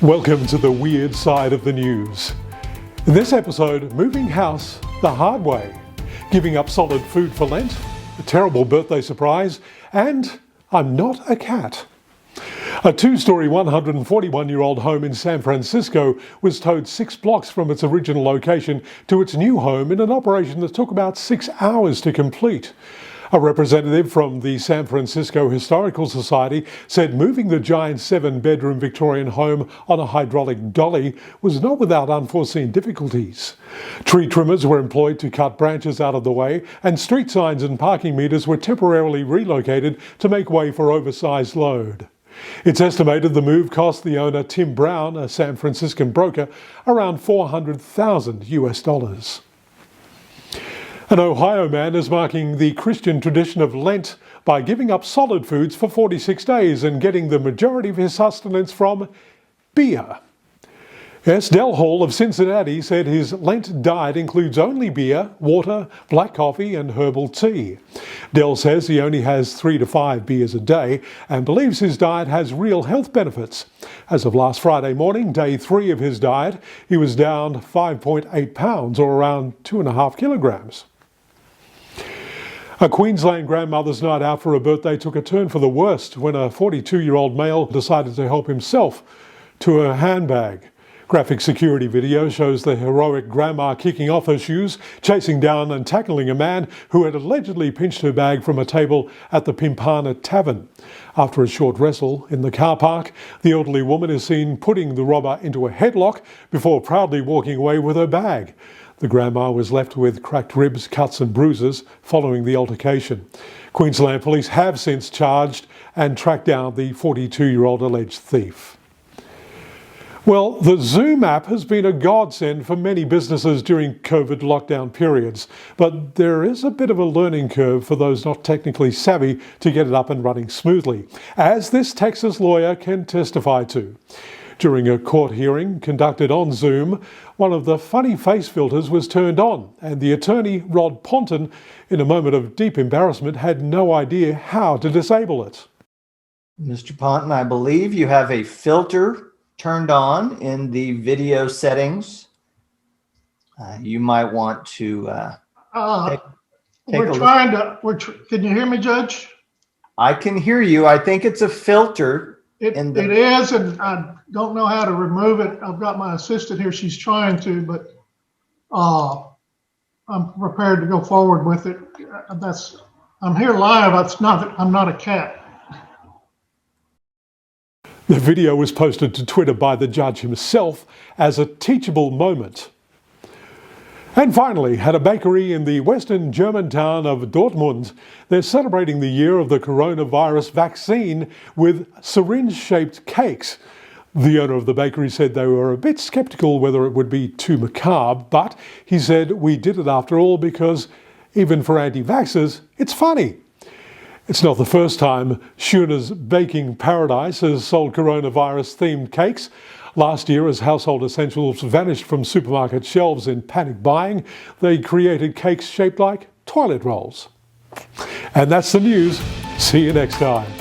Welcome to the weird side of the news. In this episode, moving house the hard way, giving up solid food for Lent, a terrible birthday surprise, and I'm not a cat. A two-story 141-year-old home in San Francisco was towed 6 blocks from its original location to its new home in an operation that took about 6 hours to complete. A representative from the San Francisco Historical Society said moving the giant 7-bedroom Victorian home on a hydraulic dolly was not without unforeseen difficulties. Tree trimmers were employed to cut branches out of the way, and street signs and parking meters were temporarily relocated to make way for oversized load. It's estimated the move cost the owner, Tim Brown, a San Franciscan broker, around $400,000. An Ohio man is marking the Christian tradition of Lent by giving up solid foods for 46 days and getting the majority of his sustenance from beer. Yes, Del Hall of Cincinnati said his Lent diet includes only beer, water, black coffee and herbal tea. Del says he only has 3 to 5 beers a day and believes his diet has real health benefits. As of last Friday morning, day 3 of his diet, he was down 5.8 pounds or around 2.5 kilograms. A Queensland grandmother's night out for a birthday took a turn for the worst when a 42-year-old male decided to help himself to a handbag. Graphic security video shows the heroic grandma kicking off her shoes, chasing down and tackling a man who had allegedly pinched her bag from a table at the Pimpana Tavern. After a short wrestle in the car park, the elderly woman is seen putting the robber into a headlock before proudly walking away with her bag. The grandma was left with cracked ribs, cuts and bruises following the altercation. Queensland police have since charged and tracked down the 42-year-old alleged thief. Well, the Zoom app has been a godsend for many businesses during COVID lockdown periods, but there is a bit of a learning curve for those not technically savvy to get it up and running smoothly, as this Texas lawyer can testify to. During a court hearing conducted on Zoom, one of the funny face filters was turned on, and the attorney, Rod Ponton, in a moment of deep embarrassment, had no idea how to disable it. Mr. Ponton, I believe you have a filter turned on in the video settings. You might want to take a look. Can you hear me, Judge? I can hear you. I think it's a filter. It is, and I don't know how to remove it. I've got my assistant here. She's trying to, but I'm prepared to go forward with it. I'm here live. I'm not a cat. The video was posted to Twitter by the judge himself as a teachable moment. And finally, at a bakery in the western German town of Dortmund, they're celebrating the year of the coronavirus vaccine with syringe-shaped cakes. The owner of the bakery said they were a bit skeptical whether it would be too macabre, but he said, "We did it after all because even for anti-vaxxers, it's funny." It's not the first time Schooner's Baking Paradise has sold coronavirus-themed cakes. Last year, as household essentials vanished from supermarket shelves in panic buying, they created cakes shaped like toilet rolls. And that's the news. See you next time.